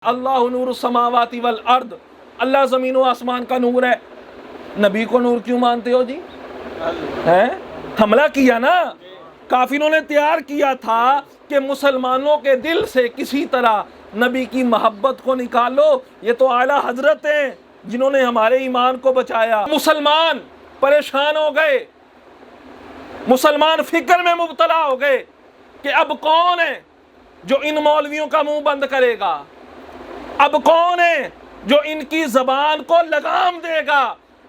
اللہ نور السماوات والارض، اللہ زمین و آسمان کا نور ہے۔ نبی کو نور کیوں مانتے ہو جی؟ حملہ کیا نا، کافروں نے تیار کیا تھا کہ مسلمانوں کے دل سے کسی طرح نبی کی محبت کو نکالو۔ یہ تو اعلیٰ حضرت ہیں جنہوں نے ہمارے ایمان کو بچایا۔ مسلمان پریشان ہو گئے، مسلمان فکر میں مبتلا ہو گئے کہ اب کون ہے جو ان مولویوں کا منہ بند کرے گا، اب کون ہے جو ان کی زبان کو لگام دے گا۔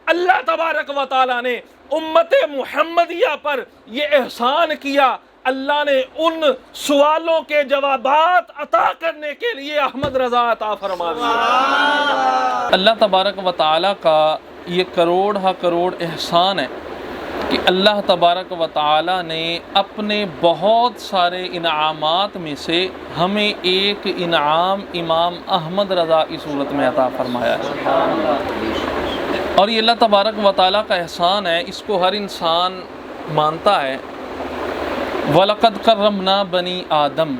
اللہ تبارک و تعالیٰ نے امت محمدیہ پر یہ احسان کیا، اللہ نے ان سوالوں کے جوابات عطا کرنے کے لیے احمد رضا عطا فرما دیا۔ اللہ تبارک و تعالیٰ کا یہ کروڑ ہا کروڑ احسان ہے کہ اللہ تبارک و تعالیٰ نے اپنے بہت سارے انعامات میں سے ہمیں ایک انعام امام احمد رضا کی صورت میں عطا فرمایا ہے، اور یہ اللہ تبارک و تعالیٰ کا احسان ہے، اس کو ہر انسان مانتا ہے۔ وَلَقَدْ كَرَّمْنَا بَنِي آدم،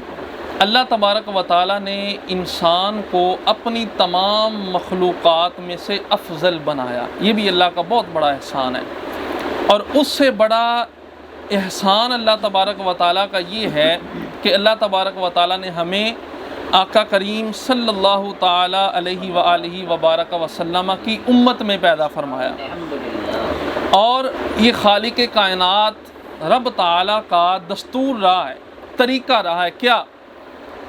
اللہ تبارک و تعالیٰ نے انسان کو اپنی تمام مخلوقات میں سے افضل بنایا، یہ بھی اللہ کا بہت بڑا احسان ہے۔ اور اس سے بڑا احسان اللہ تبارک و تعالیٰ کا یہ ہے کہ اللہ تبارک و تعالیٰ نے ہمیں آقا کریم صلی اللہ تعالیٰ علیہ وآلہ وبارک وسلم کی امت میں پیدا فرمایا، اور یہ خالق کائنات رب تعالیٰ کا دستور رہا ہے، طریقہ رہا ہے۔ کیا؟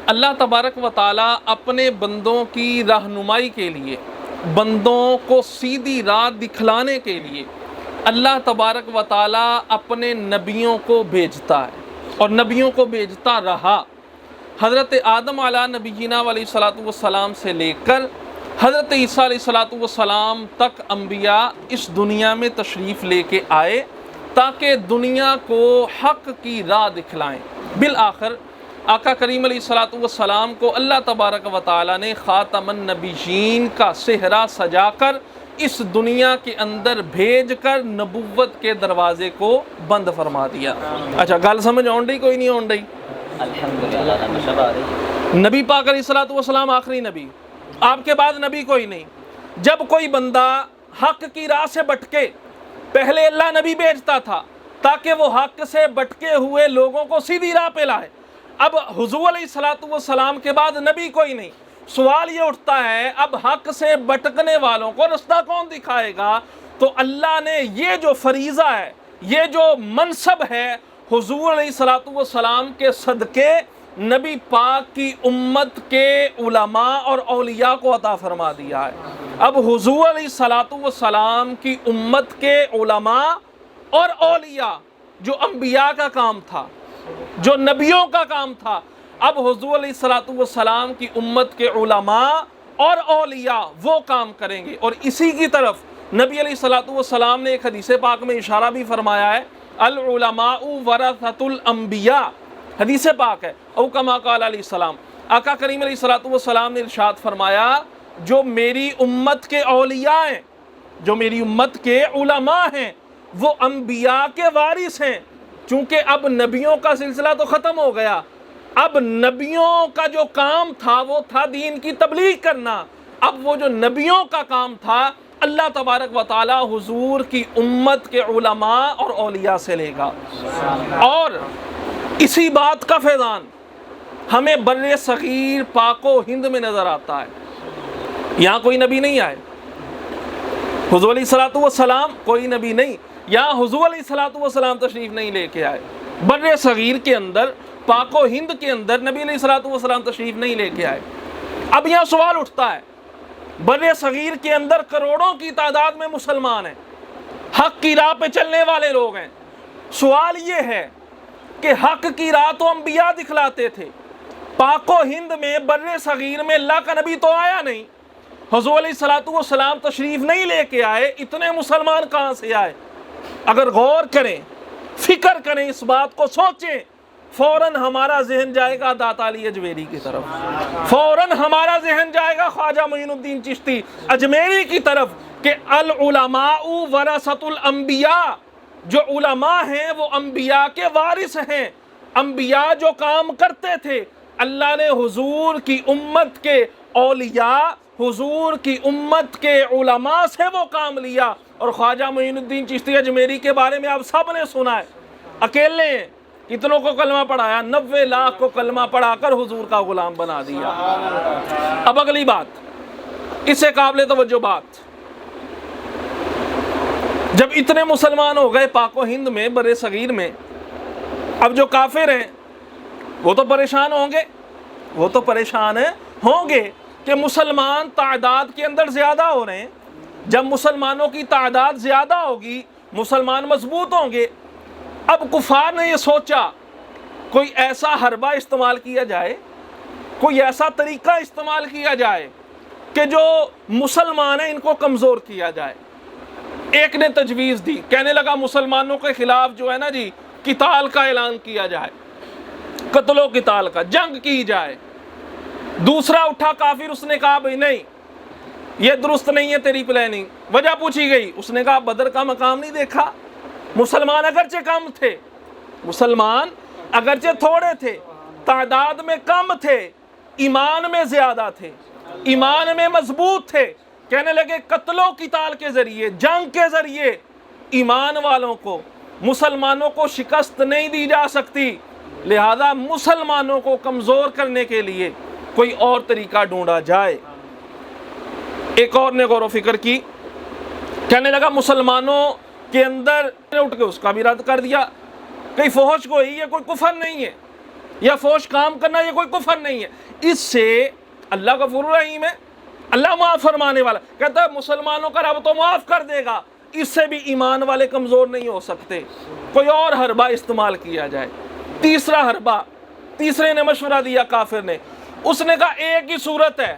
اللہ تبارک و تعالیٰ اپنے بندوں کی رہنمائی کے لیے، بندوں کو سیدھی راہ دکھلانے کے لیے اللہ تبارک و تعالیٰ اپنے نبیوں کو بھیجتا ہے، اور نبیوں کو بھیجتا رہا۔ حضرت آدم علیہ نبینا علیہ الصلوۃ والسلام سے لے کر حضرت عیسیٰ علیہ الصلوۃ والسلام تک انبیاء اس دنیا میں تشریف لے کے آئے تاکہ دنیا کو حق کی راہ دکھلائیں۔ بالآخر آقا کریم علیہ الصلوۃ والسلام کو اللہ تبارک و تعالیٰ نے خاتم النبیین کا صحرا سجا کر اس دنیا کے اندر بھیج کر نبوت کے دروازے کو بند فرما دیا۔ اچھا، گل سمجھ آن رہی کوئی نہیں آن رہی؟ نبی پاک علیہ الصلوۃ والسلام آخری نبی، آپ کے بعد نبی کوئی نہیں۔ جب کوئی بندہ حق کی راہ سے بھٹکے، پہلے اللہ نبی بھیجتا تھا تاکہ وہ حق سے بھٹکے ہوئے لوگوں کو سیدھی راہ پہ لائے۔ اب حضور علیہ الصلوۃ والسلام کے بعد نبی کوئی نہیں۔ سوال یہ اٹھتا ہے اب حق سے بھٹکنے والوں کو رستہ کون دکھائے گا؟ تو اللہ نے یہ جو فریضہ ہے، یہ جو منصب ہے، حضور علیہ الصلوۃ والسلام کے صدقے نبی پاک کی امت کے علماء اور اولیاء کو عطا فرما دیا ہے۔ اب حضور علیہ الصلوۃ والسلام کی امت کے علماء اور اولیاء، جو انبیاء کا کام تھا، جو نبیوں کا کام تھا، اب حضور علیہ الصلوۃ والسلام کی امت کے علماء اور اولیاء وہ کام کریں گے۔ اور اسی کی طرف نبی علیہ الصلوۃ والسلام نے ایک حدیث پاک میں اشارہ بھی فرمایا ہے، العلماء ورثۃ الانبیاء، حدیث پاک ہے، او کما قال علیہ السلام۔ آقا کریم علیہ الصلوۃ والسلام نے ارشاد فرمایا، جو میری امت کے اولیاء ہیں، جو میری امت کے علماء ہیں، وہ انبیاء کے وارث ہیں۔ چونکہ اب نبیوں کا سلسلہ تو ختم ہو گیا، اب نبیوں کا جو کام تھا وہ تھا دین کی تبلیغ کرنا۔ اب وہ جو نبیوں کا کام تھا اللہ تبارک و تعالی حضور کی امت کے علماء اور اولیاء سے لے گا۔ اور اسی بات کا فیضان ہمیں بر صغیر پاک و ہند میں نظر آتا ہے۔ یہاں کوئی نبی نہیں آئے، حضور علیہ الصلوۃ والسلام کوئی نبی نہیں، یہاں حضور علیہ الصلوۃ والسلام تشریف نہیں لے کے آئے۔ بر صغیر کے اندر، پاک و ہند کے اندر نبی علیہ الصلوۃ والسلام تشریف نہیں لے کے آئے۔ اب یہاں سوال اٹھتا ہے، بر صغیر کے اندر کروڑوں کی تعداد میں مسلمان ہیں، حق کی راہ پہ چلنے والے لوگ ہیں۔ سوال یہ ہے کہ حق کی راہ تو انبیاء دکھلاتے تھے، پاک و ہند میں بر صغیر میں اللہ کا نبی تو آیا نہیں، حضور علیہ الصلوۃ والسلام تشریف نہیں لے کے آئے، اتنے مسلمان کہاں سے آئے؟ اگر غور کریں، فکر کریں، اس بات کو سوچیں، فوراً ہمارا ذہن جائے گا داتا علی اجمیری کی طرف، فوراً ہمارا ذہن جائے گا خواجہ معین الدین چشتی اجمیری کی طرف، کہ العلماء ورثۃ الانبیاء، جو علماء ہیں وہ انبیاء کے وارث ہیں۔ انبیاء جو کام کرتے تھے اللہ نے حضور کی امت کے اولیاء حضور کی امت کے علماء سے وہ کام لیا. اور خواجہ معین الدین چشتی اجمیری کے بارے میں آپ سب نے سنا ہے، اکیلے ہیں، کتنوں کو کلمہ پڑھایا؟ 90 لاکھ کو کلمہ پڑھا کر حضور کا غلام بنا دیا. اب اگلی بات، اس سے قابل توجہ بات، جب اتنے مسلمان ہو گئے پاک و ہند میں، بر صغیر میں، اب جو کافر ہیں وہ تو پریشان ہوں گے، وہ تو پریشان ہوں گے کہ مسلمان تعداد کے اندر زیادہ ہو رہے ہیں. جب مسلمانوں کی تعداد زیادہ ہوگی، مسلمان مضبوط ہوں گے. اب کفار نے یہ سوچا کوئی ایسا حربہ استعمال کیا جائے، کوئی ایسا طریقہ استعمال کیا جائے کہ جو مسلمان ہیں ان کو کمزور کیا جائے. ایک نے تجویز دی، کہنے لگا مسلمانوں کے خلاف جو ہے نا جی قتال کا اعلان کیا جائے، قتل و قتال کا، جنگ کی جائے. دوسرا اٹھا کافر، اس نے کہا بھئی نہیں، یہ درست نہیں ہے تیری پلاننگ. وجہ پوچھی گئی، اس نے کہا بدر کا مقام نہیں دیکھا؟ مسلمان اگرچہ کم تھے، مسلمان اگرچہ تھوڑے تھے، تعداد میں کم تھے، ایمان میں زیادہ تھے، ایمان میں مضبوط تھے. کہنے لگے قتل و قتال کے ذریعے، جنگ کے ذریعے ایمان والوں کو، مسلمانوں کو شکست نہیں دی جا سکتی، لہذا مسلمانوں کو کمزور کرنے کے لیے کوئی اور طریقہ ڈھونڈا جائے. ایک اور نے غور و فکر کی، کہنے لگا مسلمانوں کے اندر، اٹھ کے اس کا بھی رد کر دیا، کئی فحش گوئی یہ کوئی کفر نہیں ہے، یا فحش کام کرنا یہ کوئی کفر نہیں ہے. اس سے اللہ غفور رحیم ہے، اللہ معاف فرمانے والا، کہتا ہے مسلمانوں کا رب تو معاف کر دے گا، اس سے بھی ایمان والے کمزور نہیں ہو سکتے، کوئی اور حربہ استعمال کیا جائے. تیسرا حربہ، تیسرے نے مشورہ دیا کافر نے، اس نے کہا ایک ہی صورت ہے،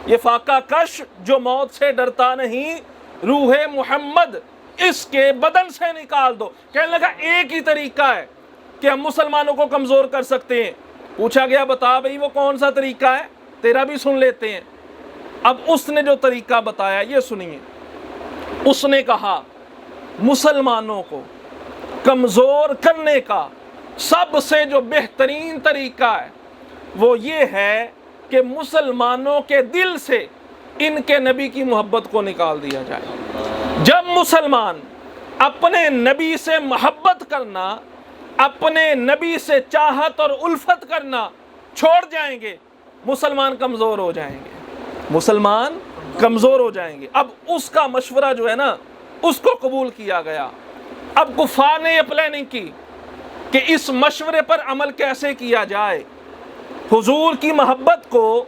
یہ فاقہ کش جو موت سے ڈرتا نہیں، روح محمد اس کے بدن سے نکال دو. کہنے لگا ایک ہی طریقہ ہے کہ ہم مسلمانوں کو کمزور کر سکتے ہیں. پوچھا گیا بتا بھئی وہ کون سا طریقہ ہے، تیرا بھی سن لیتے ہیں. اب اس نے جو طریقہ بتایا یہ سنیے. اس نے کہا مسلمانوں کو کمزور کرنے کا سب سے جو بہترین طریقہ ہے وہ یہ ہے کہ مسلمانوں کے دل سے ان کے نبی کی محبت کو نکال دیا جائے. جب مسلمان اپنے نبی سے محبت کرنا، اپنے نبی سے چاہت اور الفت کرنا چھوڑ جائیں گے، مسلمان کمزور ہو جائیں گے، مسلمان کمزور ہو جائیں گے. اب اس کا مشورہ جو ہے نا اس کو قبول کیا گیا. اب کفار نے یہ پلاننگ کی کہ اس مشورے پر عمل کیسے کیا جائے، حضور کی محبت کو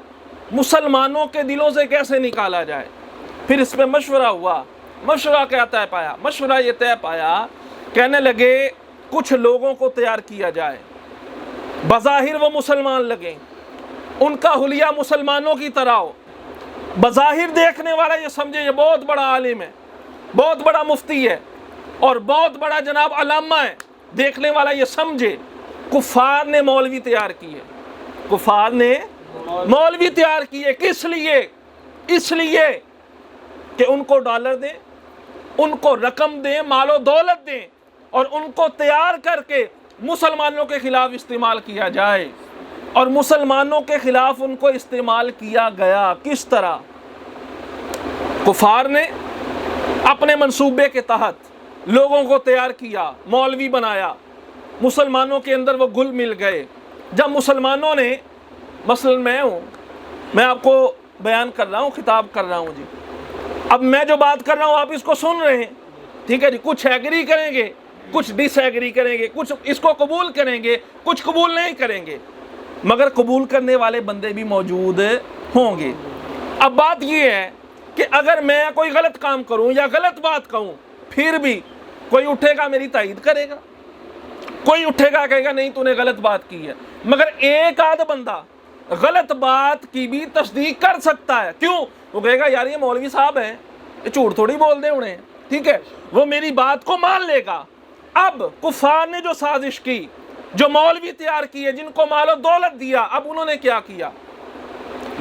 مسلمانوں کے دلوں سے کیسے نکالا جائے. پھر اس پہ مشورہ ہوا. مشورہ کیا طے پایا؟ مشورہ یہ طے پایا، کہنے لگے کچھ لوگوں کو تیار کیا جائے، بظاہر وہ مسلمان لگیں، ان کا حلیہ مسلمانوں کی طرح ہو، بظاہر دیکھنے والا یہ سمجھے یہ بہت بڑا عالم ہے، بہت بڑا مفتی ہے اور بہت بڑا جناب علامہ ہے، دیکھنے والا یہ سمجھے. کفار نے مولوی تیار کیے، کفار نے مولوی تیار کیے. کس لیے؟ اس لیے کہ ان کو ڈالر دیں، ان کو رقم دیں، مال و دولت دیں اور ان کو تیار کر کے مسلمانوں کے خلاف استعمال کیا جائے. اور مسلمانوں کے خلاف ان کو استعمال کیا گیا. کس طرح؟ کفار نے اپنے منصوبے کے تحت لوگوں کو تیار کیا، مولوی بنایا، مسلمانوں کے اندر وہ گھل مل گئے. جب مسلمانوں نے، مثلا میں آپ کو بیان کر رہا ہوں، خطاب کر رہا ہوں جی، اب میں جو بات کر رہا ہوں آپ اس کو سن رہے ہیں، ٹھیک ہے جی، کچھ ایگری کریں گے، کچھ ڈس ایگری کریں گے، کچھ اس کو قبول کریں گے، کچھ قبول نہیں کریں گے، مگر قبول کرنے والے بندے بھی موجود ہوں گے. اب بات یہ ہے کہ اگر میں کوئی غلط کام کروں یا غلط بات کہوں، پھر بھی کوئی اٹھے گا میری تائید کرے گا، کوئی اٹھے گا کہے گا نہیں تو نے غلط بات کی ہے. مگر ایک آدھ بندہ غلط بات کی بھی تصدیق کر سکتا ہے. کیوں؟ وہ کہے گا یار یہ مولوی صاحب ہیں، یہ جھوٹ تھوڑی بول دیں انہیں، ٹھیک ہے، وہ میری بات کو مان لے گا. اب کفار نے جو سازش کی، جو مولوی تیار کیے، جن کو مال و دولت دیا، اب انہوں نے کیا کیا؟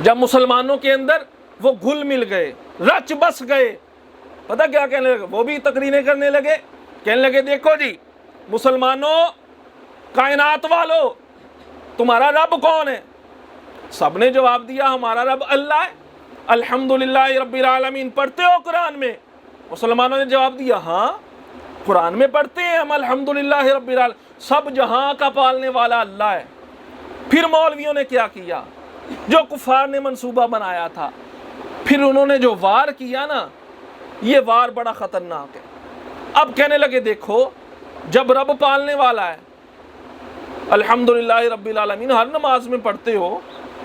جب مسلمانوں کے اندر وہ گھل مل گئے، رچ بس گئے، پتہ کیا کہنے لگے؟ وہ بھی تقریریں کرنے لگے، کہنے لگے دیکھو جی مسلمانوں، کائنات والو، تمہارا رب کون ہے؟ سب نے جواب دیا ہمارا رب اللہ ہے۔ الحمدللہ رب العالمین پڑھتے ہو قرآن میں؟ مسلمانوں نے جواب دیا ہاں قرآن میں پڑھتے ہیں ہم الحمدللہ رب العالمین، سب جہاں کا پالنے والا اللہ ہے۔ پھر مولویوں نے کیا کیا؟ جو کفار نے منصوبہ بنایا تھا، پھر انہوں نے جو وار کیا نا، یہ وار بڑا خطرناک ہے۔ اب کہنے لگے دیکھو جب رب پالنے والا ہے، الحمدللہ رب العالمین ہر نماز میں پڑھتے ہو،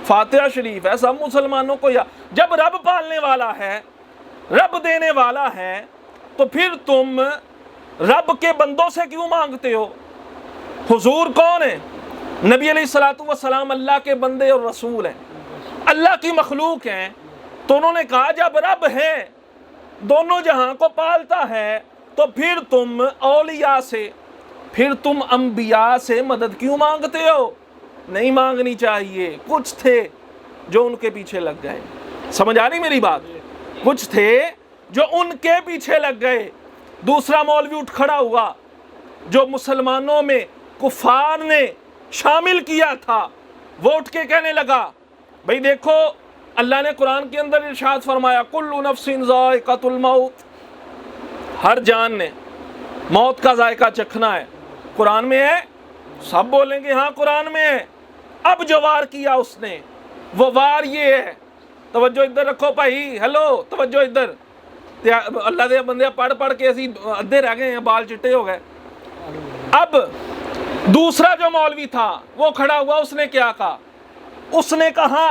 فاتحہ شریف ہے، سب مسلمانوں کو جب رب پالنے والا ہے، رب دینے والا ہے، تو پھر تم رب کے بندوں سے کیوں مانگتے ہو؟ حضور کون ہے؟ نبی علیہ الصلوۃ والسلام اللہ کے بندے اور رسول ہیں، اللہ کی مخلوق ہیں۔ تو انہوں نے کہا جب رب ہے، دونوں جہاں کو پالتا ہے، تو پھر تم اولیاء سے، پھر تم انبیاء سے مدد کیوں مانگتے ہو؟ نہیں مانگنی چاہیے۔ کچھ تھے جو ان کے پیچھے لگ گئے، سمجھ آ رہی میری بات؟ کچھ تھے جو ان کے پیچھے لگ گئے۔ دوسرا مولوی اٹھ کھڑا ہوا جو مسلمانوں میں کفار نے شامل کیا تھا، وہ اٹھ کے کہنے لگا بھئی دیکھو اللہ نے قرآن کے اندر ارشاد فرمایا کل نفس ذائقۃ الموت، ہر جان نے موت کا ذائقہ چکھنا ہے۔ قرآن میں ہے؟ سب بولیں گے ہاں قرآن میں ہے۔ اب جو وار کیا اس نے، وہ وار یہ ہے، توجہ ادھر رکھو بھائی، ہیلو توجہ ادھر، اللہ دے بندے پڑھ پڑھ کے اسی ادھے رہ گئے ہیں، بال چٹے ہو گئے۔ اب دوسرا جو مولوی تھا وہ کھڑا ہوا، اس نے کیا کہا؟ اس نے کہا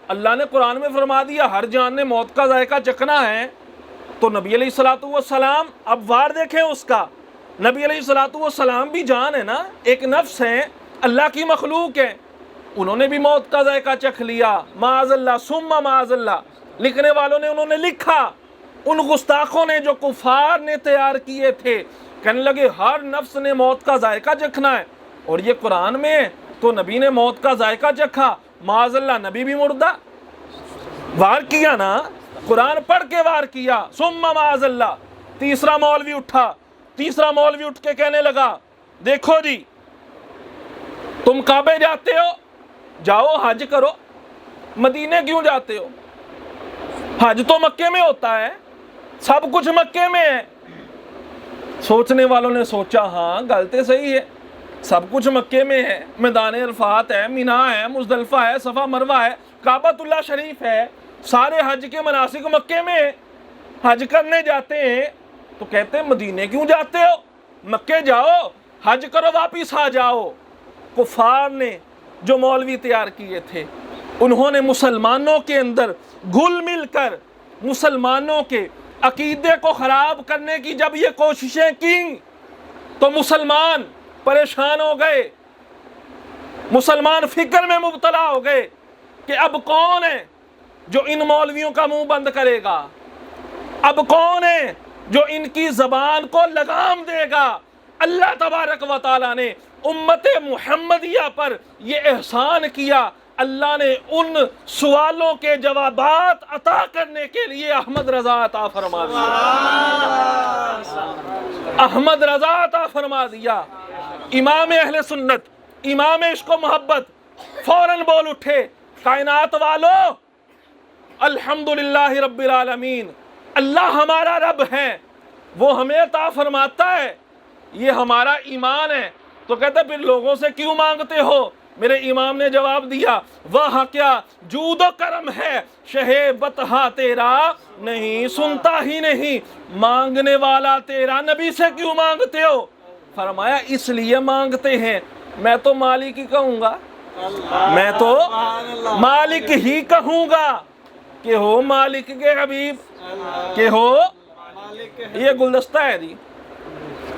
اللہ نے قرآن میں فرما دیا ہر جان نے موت کا ذائقہ چکھنا ہے، تو نبی علیہ الصلوۃ والسلام، اب وار دیکھیں اس کا، نبی علیہ الصلوۃ والسلام بھی جان ہے نا، ایک نفس ہے، اللہ کی مخلوق ہے، انہوں نے بھی موت کا ذائقہ چکھ لیا، معاذ اللہ ثم معاذ اللہ۔ لکھنے والوں نے انہوں نے لکھا، ان گستاخوں نے جو کفار نے تیار کیے تھے، کہنے لگے ہر نفس نے موت کا ذائقہ چکھنا ہے، اور یہ قرآن میں ہے تو نبی نے موت کا ذائقہ چکھا، معاذ اللہ نبی بھی مردہ۔ وار کیا نا، قرآن پڑھ کے وار کیا، ثم معاذ اللہ۔ تیسرا مولوی اٹھا، تیسرا مولوی اٹھ کے کہنے لگا دیکھو جی تم کعبے جاتے ہو، جاؤ حج کرو، مدینے کیوں جاتے ہو؟ حج تو مکے میں ہوتا ہے، سب کچھ مکے میں ہے۔ سوچنے والوں نے سوچا ہاں گل تے صحیح ہے، سب کچھ مکے میں ہے، میدان عرفات ہے، مینا ہے، مزدلفہ ہے، صفا مروہ ہے، کعبۃ اللہ شریف ہے، سارے حج کے مناسک مکے میں ہیں، حج کرنے جاتے ہیں تو کہتے ہیں مدینے کیوں جاتے ہو؟ مکے جاؤ حج کرو واپس آ جاؤ۔ کفار نے جو مولوی تیار کیے تھے، انہوں نے مسلمانوں کے اندر گھل مل کر مسلمانوں کے عقیدے کو خراب کرنے کی جب یہ کوششیں کی تو مسلمان پریشان ہو گئے، مسلمان فکر میں مبتلا ہو گئے کہ اب کون ہے جو ان مولویوں کا منہ بند کرے گا، اب کون ہے جو ان کی زبان کو لگام دے گا۔ اللہ تبارک و تعالیٰ نے امت محمدیہ پر یہ احسان کیا، اللہ نے ان سوالوں کے جوابات عطا کرنے کے لیے احمد رضا عطا فرما دیا، احمد رضا عطا فرما دیا۔ امام اہل سنت، امام عشق و محبت فوراً بول اٹھے کائنات والو الحمدللہ رب العالمین، اللہ ہمارا رب ہے، وہ ہمیں عطا فرماتا ہے، یہ ہمارا ایمان ہے۔ تو کہتے پھر لوگوں سے کیوں مانگتے ہو؟ میرے امام نے جواب دیا واہ کیا جود و کرم ہے، شہ بطحا تیرا نہیں سنتا ہی نہیں، مانگنے والا تیرا نبی سے کیوں مانگتے ہو؟ فرمایا اس لیے مانگتے ہیں، میں تو مالک ہی کہوں گا، میں تو مالک ہی کہوں گا کہ ہو مالک کے حبیب، کہ ہو یہ گلدستہ ہے جی،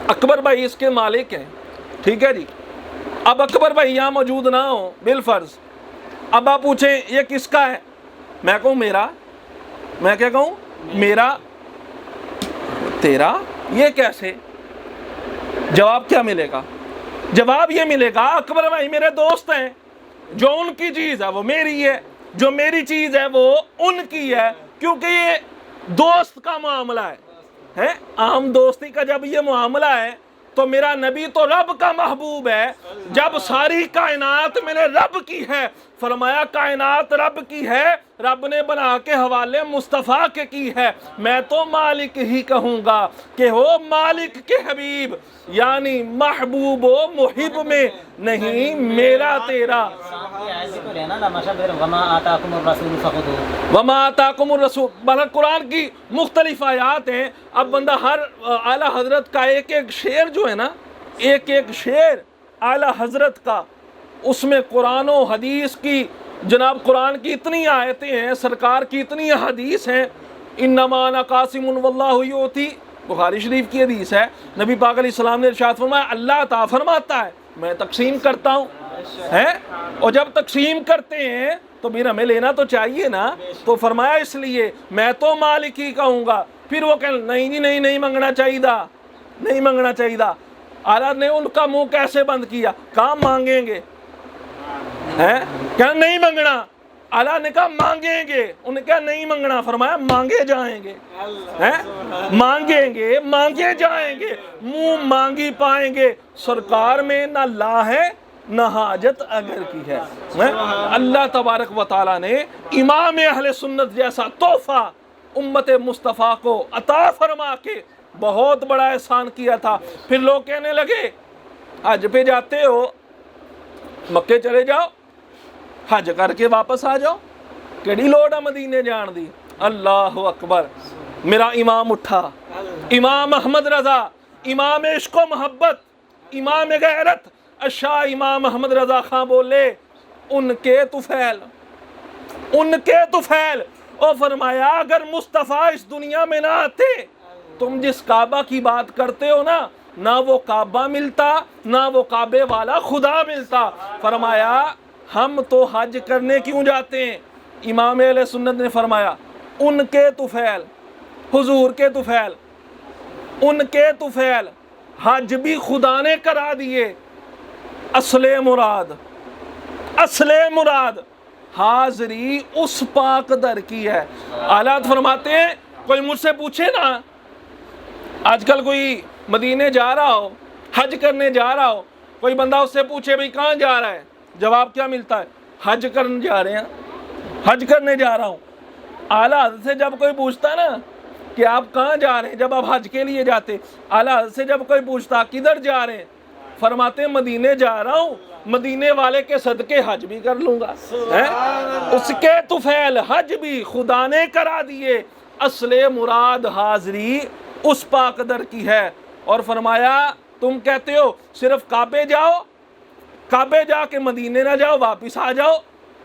اکبر بھائی اس کے مالک ہیں، ٹھیک ہے جی۔ اب اکبر بھائی یہاں موجود نہ ہو بالفرض، اب آپ پوچھیں یہ کس کا ہے، میں کہوں میرا، میں کیا کہوں میرا، تیرا، یہ کیسے؟ جواب کیا ملے گا؟ جواب یہ ملے گا اکبر بھائی میرے دوست ہیں، جو ان کی چیز ہے وہ میری ہے، جو میری چیز ہے وہ ان کی ہے، کیونکہ یہ دوست کا معاملہ ہے، عام دوستی کا جب یہ معاملہ ہے تو میرا نبی تو رب کا محبوب ہے، جب ساری کائنات میرے رب کی ہے فرمایا کائنات رب کی ہے، رب نے بنا کے حوالے مصطفیٰ کے کی ہے، میں تو مالک ہی کہوں گا کہ ہو مالک کے حبیب، یعنی محبوب و محب میں نہیں میرا تیرا۔ وما آتاکم الرسول فخذوہ، وما آتاکم الرسول، مطلب قرآن کی مختلف آیات ہیں۔ اب بندہ ہر اعلیٰ حضرت کا ایک ایک شعر جو ہے نا، ایک ایک شعر اعلیٰ حضرت کا، اس میں قرآن و حدیث کی، جناب قرآن کی اتنی آیتیں ہیں، سرکار کی اتنی حدیث ہیں۔ انما انا قاسم واللہ یؤتی، بخاری شریف کی حدیث ہے، نبی پاک علیہ السلام نے ارشاد فرمایا اللہ عطا فرماتا ہے، میں تقسیم کرتا ہوں ہے، اور جب تقسیم کرتے ہیں تو پھر ہمیں لینا تو چاہیے نا، تو فرمایا اس لیے میں تو مالک ہی کہوں گا۔ پھر وہ کہ نہیں جی نہیں منگنا چاہیے، نہیں منگنا چاہیے۔ اعلیٰ نے ان کا منہ کیسے بند کیا؟ کہاں مانگیں گے، کیا نہیں منگنا؟ اعلیٰ نے کہا مانگیں گے، انہوں نے کہا نہیں منگنا، فرمایا مانگے جائیں گے، مانگیں گے مانگے جائیں گے، منہ مانگی پائیں گے۔ سرکار میں نہ لا ہے نہ حاجت اگر کی ہے۔ اللہ تبارک و تعالیٰ نے امام اہل سنت جیسا تحفہ امت مصطفیٰ کو عطا فرما کے بہت بڑا احسان کیا تھا۔ پھر لوگ کہنے لگے حج پہ جاتے ہو، مکے چلے جاؤ، حج کر کے واپس آ جاؤ، کیڑی لوڑ ہے مدینے جان دی؟ اللہ اکبر۔ میرا امام اٹھا، امام احمد رضا، امام عشق و محبت، امام غیرت، شاہ امام احمد رضا خان بولے ان کے طفیل، ان کے طفیل، اور فرمایا اگر مصطفیٰ اس دنیا میں نہ آتے، تم جس کعبہ کی بات کرتے ہو نا، نہ وہ کعبہ ملتا نہ وہ کعبے والا خدا ملتا۔ فرمایا ہم تو حج کرنے کیوں جاتے ہیں؟ امام اہل سنت نے فرمایا ان کے طفیل، حضور کے طفیل، ان کے طفیل، حج بھی خدا نے کرا دیے۔ اصل مراد، اصل مراد حاضری اس پاک در کی ہے۔ اعلیٰ فرماتے ہیں کوئی مجھ سے پوچھے نا، آج کل کوئی مدینے جا رہا ہو، حج کرنے جا رہا ہو، کوئی بندہ اس سے پوچھے بھئی کہاں جا رہا ہے، جواب کیا ملتا ہے؟ حج کرنے جا رہے ہیں، حج کرنے جا رہا ہوں۔ اعلیٰ حضرت سے جب کوئی پوچھتا نا کہ آپ کہاں جا رہے ہیں، جب آپ حج کے لیے جاتے، اعلیٰ حضرت سے جب کوئی پوچھتا کدھر جا رہے ہیں، فرماتے ہیں مدینے جا رہا ہوں، مدینے والے کے صدقے حج بھی کر لوں گا۔ اس کے طفیل حج بھی خدا نے کرا دیے۔ اصل مراد حاضری اس پاک در کی ہے۔ اور فرمایا تم کہتے ہو صرف کعبے جاؤ، کعبے جا کے مدینے نہ جاؤ واپس آ جاؤ۔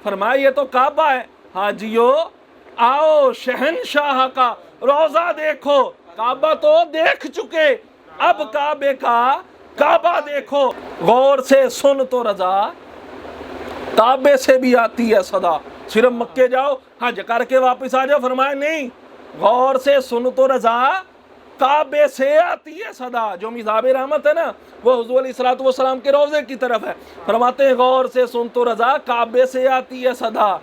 فرمایا یہ تو کعبہ ہے، حاجیو آؤ شہنشاہ کا روضہ دیکھو۔ کعبہ تو دیکھ چکے، اب کعبے کا کعبہ دیکھو۔ غور سے سن تو رضا، کعبے سے بھی آتی ہے صدا۔ صرف مکے جاؤ حج کر کے واپس آ جاؤ، فرمایا نہیں، غور سے سن تو رضا، کعبے سے آتی ہے صدا۔ جو مذہب رحمت ہے نا وہ حضور علیہ السلام کے روضے کی طرف ہے۔ فرماتے ہیں غور سے سن تو رضا، کعبے سے آتی ہے صدا،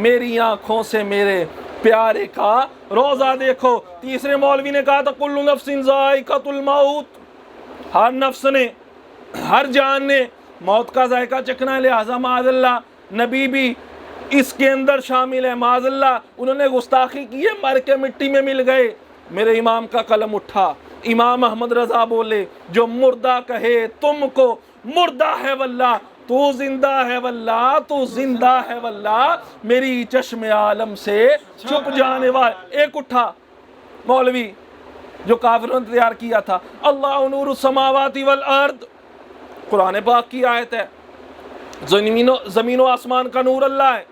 میری آنکھوں سے میرے پیارے کا روضہ دیکھو۔ تیسرے مولوی نے کہا تھا کل نفس ذائقۃ الموت، ہر نفس نے، ہر جان نے موت کا ذائقہ چکھنا ہے، لہٰذا معاذ اللہ نبی بھی اس کے اندر شامل ہے۔ معاذ اللہ انہوں نے گستاخی کی ہے، مر کے مٹی میں مل گئے۔ میرے امام کا قلم اٹھا، امام احمد رضا بولے جو مردہ کہے تم کو مردہ ہے واللہ، تو زندہ ہے واللہ، تو زندہ ہے واللہ، میری چشم عالم سے چھپ جانے والے۔ ایک اٹھا مولوی جو کافروں نے تیار کیا تھا، اللہ نور السماوات والارض، قرآن پاک کی آیت ہے، زمین و آسمان کا نور اللہ ہے،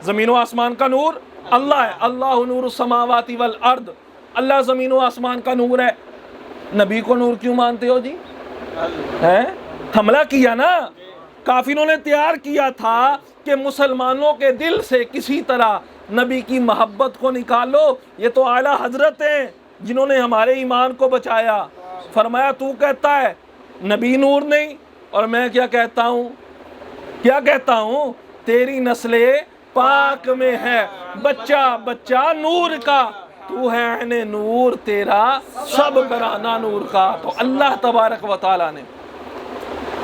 زمین و آسمان کا نور اللہ ہے، اللہ نور السماوات والارض، اللہ زمین و آسمان کا نور ہے۔ نبی کو نور کیوں مانتے ہو جی؟ حملہ کیا نا، کافروں نے تیار کیا تھا کہ مسلمانوں کے دل سے کسی طرح نبی کی محبت کو نکالو، یہ تو اعلیٰ حضرت ہیں جنہوں نے ہمارے ایمان کو بچایا۔ فرمایا تو کہتا ہے نبی نور نہیں، اور میں کیا کہتا ہوں، کیا کہتا ہوں، تیری نسل پاک میں ہے بچہ بچہ نور کا، تو ہے عین نور، تیرا سب گھرانہ نور کا۔ تو اللہ تبارک و تعالیٰ نے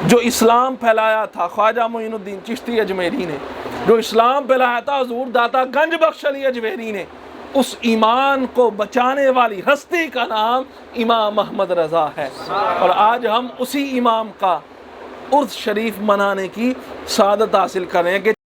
جو اسلام پھیلایا تھا خواجہ معین الدین چشتی اجمیری نے، جو اسلام پہ لایا تھا حضور داتا گنج بخش علی اجویری نے، اس ایمان کو بچانے والی ہستی کا نام امام محمد رضا ہے، اور آج ہم اسی امام کا عرس شریف منانے کی سعادت حاصل کریں کہ